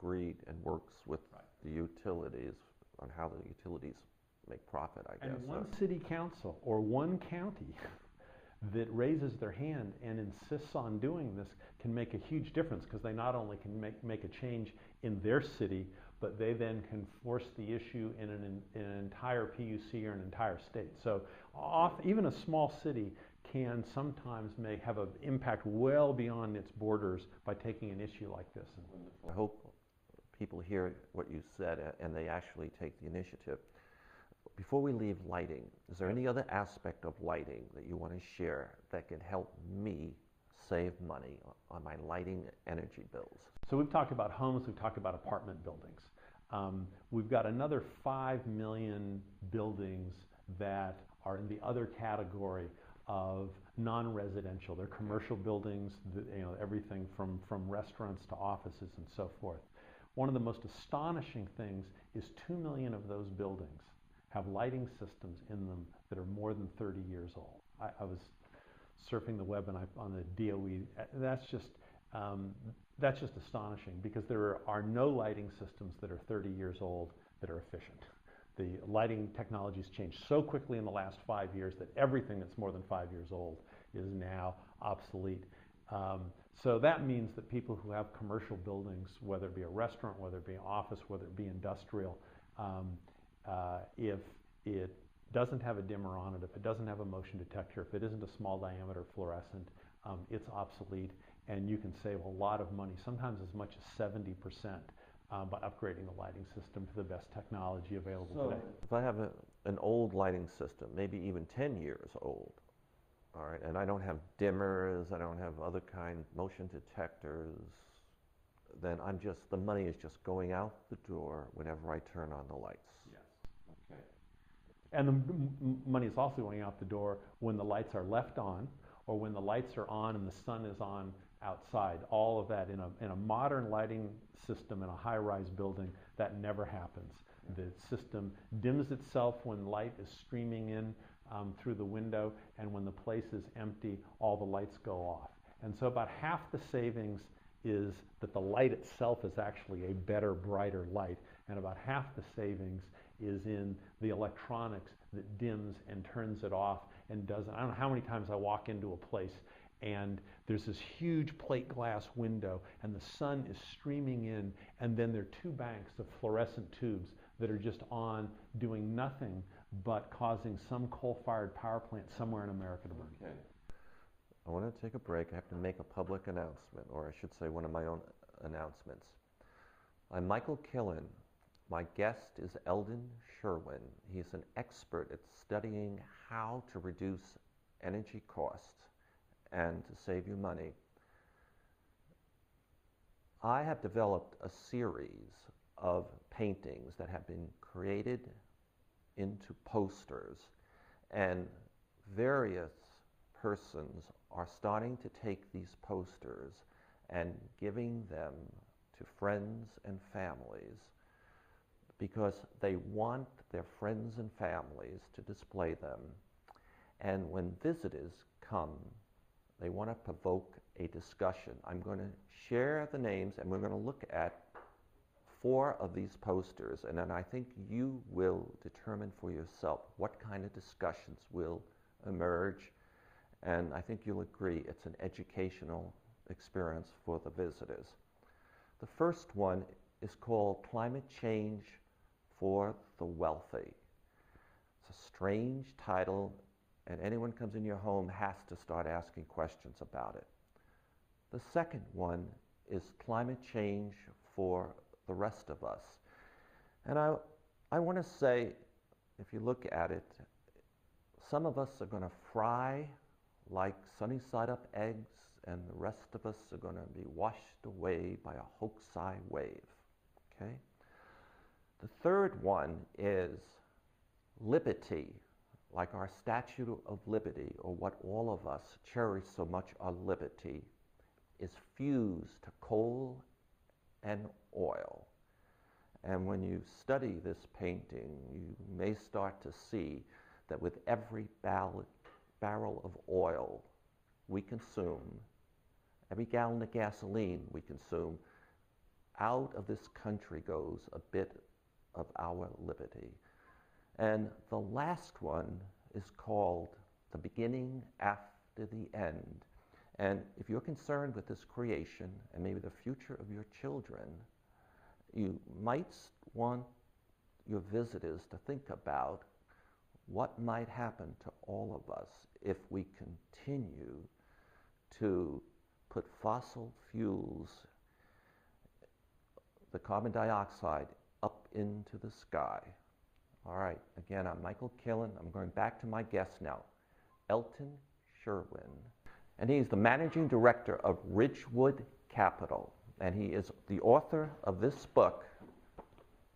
agreed and works with Right. the utilities on how the utilities make profit, I guess. And one city council or one county that raises their hand and insists on doing this can make a huge difference, because they not only can make a change in their city, but they then can force the issue in an entire PUC or an entire state. So even a small city can sometimes have an impact well beyond its borders by taking an issue like this. I hope people hear what you said and they actually take the initiative. Before we leave lighting, is there any other aspect of lighting that you want to share that can help me save money on my lighting energy bills? So we've talked about homes, we've talked about apartment buildings. We've got another 5 million buildings that are in the other category of non-residential. They're commercial buildings, everything from restaurants to offices and so forth. One of the most astonishing things is 2 million of those buildings have lighting systems in them that are more than 30 years old. I was surfing the web and on the DOE. That's just astonishing, because there are no lighting systems that are 30 years old that are efficient. The lighting technology's changed so quickly in the last 5 years that everything that's more than 5 years old is now obsolete. So that means that people who have commercial buildings, whether it be a restaurant, whether it be an office, whether it be industrial, if it doesn't have a dimmer on it, if it doesn't have a motion detector, if it isn't a small diameter fluorescent, it's obsolete, and you can save a lot of money, sometimes as much as 70%, by upgrading the lighting system to the best technology available today. If I have an old lighting system, maybe even 10 years old, all right, and I don't have dimmers, I don't have other kind motion detectors, then the money is just going out the door whenever I turn on the lights. Yes. Okay. And the money is also going out the door when the lights are left on, or when the lights are on and the sun is on outside. All of that in a modern lighting system in a high-rise building, that never happens. The system dims itself when light is streaming in through the window, and when the place is empty, all the lights go off. And so about half the savings is that the light itself is actually a better, brighter light, and about half the savings is in the electronics that dims and turns it off and doesn't. I don't know how many times I walk into a place and there's this huge plate glass window and the sun is streaming in, and then there are two banks of fluorescent tubes that are just on, doing nothing but causing some coal-fired power plant somewhere in America to burn. Okay. I want to take a break. I have to make a public announcement, or I should say one of my own announcements. I'm Michael Killen. My guest is Elton Sherwin. He's an expert at studying how to reduce energy costs and to save you money. I have developed a series of paintings that have been created into posters, and various persons are starting to take these posters and giving them to friends and families, because they want their friends and families to display them. And when visitors come, they want to provoke a discussion. I'm going to share the names, and we're going to look at 4 of these posters, and then I think you will determine for yourself what kind of discussions will emerge. And I think you'll agree it's an educational experience for the visitors. The first one is called Climate Change for the Wealthy. It's a strange title, and anyone comes in your home has to start asking questions about it. The second one is Climate Change for the Rest of Us. And I want to say, if you look at it, some of us are going to fry like sunny-side-up eggs, and the rest of us are going to be washed away by a hoax-eye wave. Okay? The third one is liberty, like our Statue of Liberty, or what all of us cherish so much, our liberty, is fused to coal and oil. And when you study this painting, you may start to see that with every barrel of oil we consume, every gallon of gasoline we consume, out of this country goes a bit of our liberty. And the last one is called The Beginning After the End. And if you're concerned with this creation and maybe the future of your children, you might want your visitors to think about what might happen to all of us if we continue to put fossil fuels, the carbon dioxide, up into the sky. All right, again, I'm Michael Killen. I'm going back to my guest now, Elton Sherwin. And he's the managing director of Ridgewood Capital. And he is the author of this book,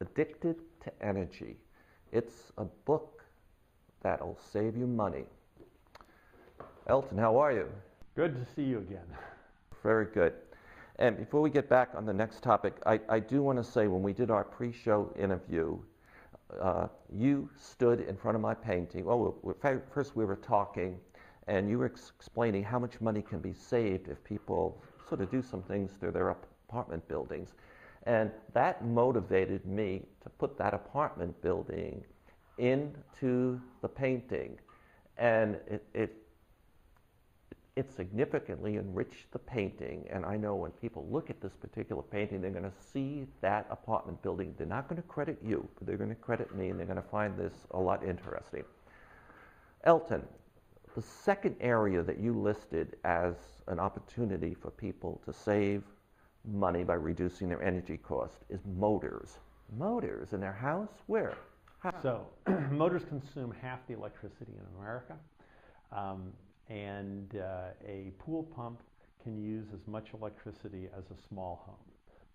Addicted to Energy. It's a book that'll save you money. Elton, how are you? Good to see you again. Very good. And before we get back on the next topic, I do want to say when we did our pre-show interview, you stood in front of my painting. First we were talking, and you were explaining how much money can be saved if people sort of do some things to their apartment buildings. And that motivated me to put that apartment building into the painting. And it significantly enriched the painting. And I know when people look at this particular painting, they're going to see that apartment building. They're not going to credit you, but they're going to credit me, and they're going to find this a lot interesting. Elton, the second area that you listed as an opportunity for people to save money by reducing their energy cost is motors. Motors in their house? Where? How? So, motors consume half the electricity in America, and a pool pump can use as much electricity as a small home.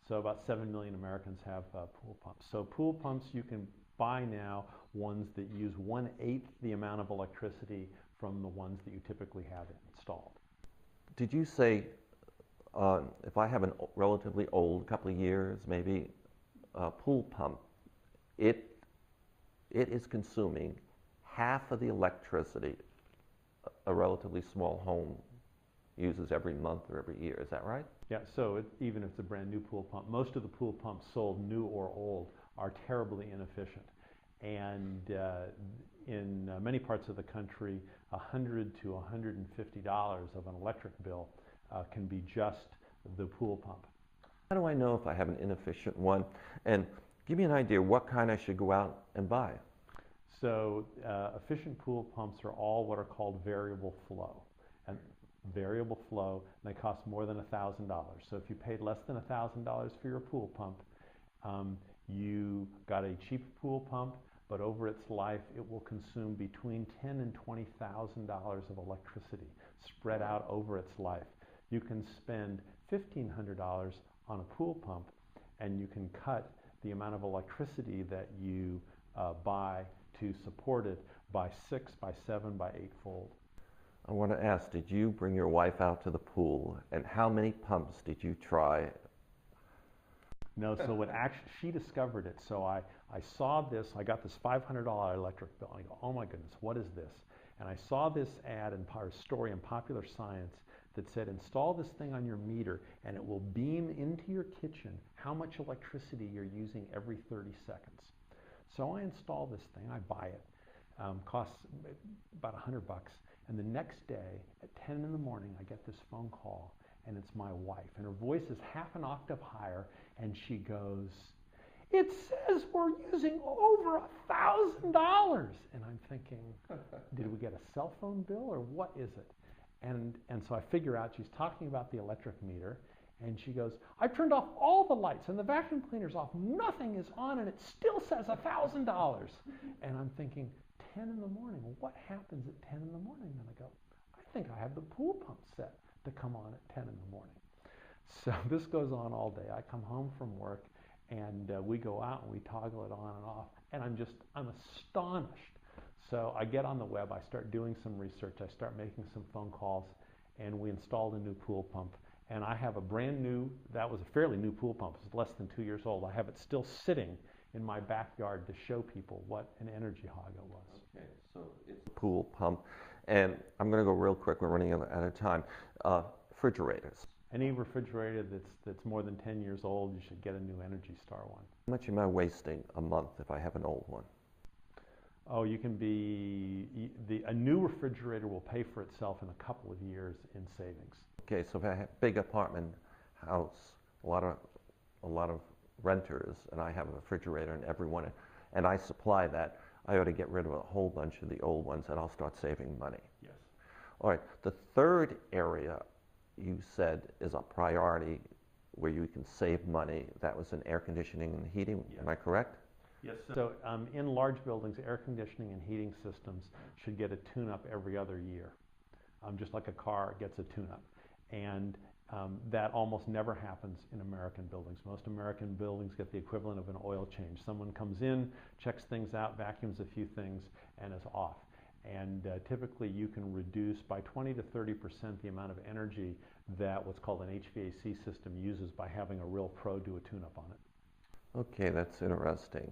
So about 7 million Americans have pool pumps. So pool pumps, you can buy now ones that use 1/8 the amount of electricity from the ones that you typically have installed. Did you say, if I have a relatively old, couple of years maybe, pool pump, it is consuming half of the electricity a relatively small home uses every month or every year. Is that right? Yeah, so even if it's a brand new pool pump, most of the pool pumps sold new or old are terribly inefficient. And in many parts of the country, $100 to $150 of an electric bill can be just the pool pump. How do I know if I have an inefficient one? And give me an idea what kind I should go out and buy. So efficient pool pumps are all what are called variable flow. And variable flow, and they cost more than $1,000. So if you paid less than $1,000 for your pool pump, you got a cheap pool pump, but over its life it will consume between $10,000 and $20,000 of electricity spread out over its life. You can spend $1,500 on a pool pump, and you can cut the amount of electricity that you buy to support it by 6, by 7, by 8-fold. I want to ask, did you bring your wife out to the pool, and how many pumps did you try? No, so when actually she discovered it, so I saw this, I got this $500 electric bill, and I go, oh my goodness, what is this? And I saw this ad or story in Popular Science that said, install this thing on your meter, and it will beam into your kitchen how much electricity you're using every 30 seconds. So I install this thing, I buy it, costs about $100. And the next day at 10 in the morning, I get this phone call, and it's my wife. And her voice is half an octave higher, and she goes, it says we're using over $1,000. And I'm thinking, did we get a cell phone bill, or what is it? And so I figure out she's talking about the electric meter, and she goes, I've turned off all the lights, and the vacuum cleaner's off. Nothing is on, and it still says $1,000. And I'm thinking, 10 in the morning, what happens at 10 in the morning? And I go, I think I have the pool pump set to come on at 10 in the morning. So this goes on all day. I come home from work, and we go out and we toggle it on and off, and I'm astonished. So I get on the web, I start doing some research, I start making some phone calls, and we installed a new pool pump. And I have a brand new, that was a fairly new pool pump, it's less than 2 years old. I have it still sitting in my backyard to show people what an energy hog it was. Okay, so it's a pool pump. And I'm going to go real quick, we're running out of time. Refrigerators. Any refrigerator that's more than 10 years old, you should get a new Energy Star one. How much am I wasting a month if I have an old one? Oh, you can be, a new refrigerator will pay for itself in a couple of years in savings. Okay, so if I have a big apartment house, a lot of renters, and I have a refrigerator and everyone, and I supply that, I ought to get rid of a whole bunch of the old ones and I'll start saving money. Yes. All right, the third area you said is a priority where you can save money. That was in air conditioning and heating, Yes. Am I correct? Yes. So in large buildings, air conditioning and heating systems should get a tune-up every other year, just like a car gets a tune-up. And that almost never happens in American buildings. Most American buildings get the equivalent of an oil change. Someone comes in, checks things out, vacuums a few things, and is off. And typically you can reduce by 20 to 30% the amount of energy that what's called an HVAC system uses by having a real pro do a tune-up on it. Okay, that's interesting.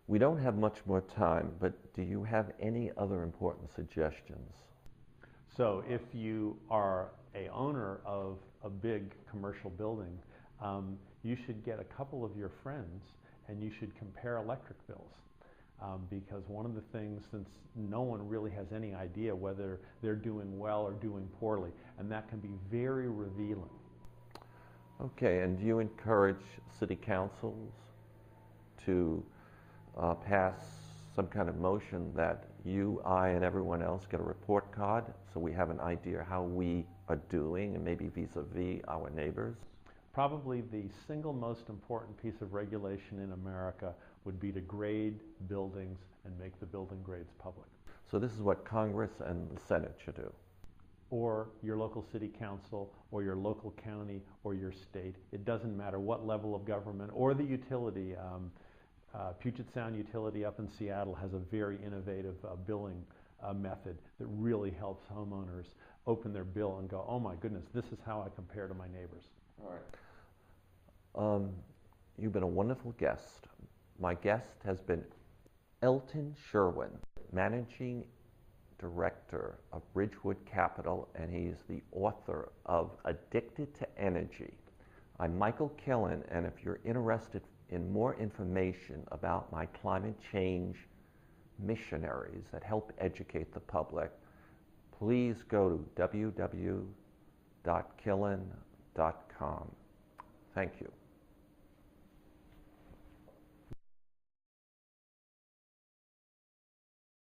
We don't have much more time, but do you have any other important suggestions? So if you are a owner of a big commercial building, you should get a couple of your friends and you should compare electric bills. Because one of the things, since no one really has any idea whether they're doing well or doing poorly, and that can be very revealing. Okay, and do you encourage city councils to pass some kind of motion that you, I, and everyone else get a report card so we have an idea how we are doing and maybe vis-a-vis our neighbors? Probably the single most important piece of regulation in America would be to grade buildings and make the building grades public. So this is what Congress and the Senate should do. Or your local city council, or your local county, or your state. It doesn't matter what level of government, or the utility. Puget Sound Utility up in Seattle has a very innovative billing method that really helps homeowners open their bill and go, oh my goodness, this is how I compare to my neighbors. All right. You've been a wonderful guest. My guest has been Elton Sherwin, Managing Director of Ridgewood Capital, and he's the author of Addicted to Energy. I'm Michael Killen, and if you're interested in more information about my climate change missionaries that help educate the public, please go to www.killen.com. Thank you.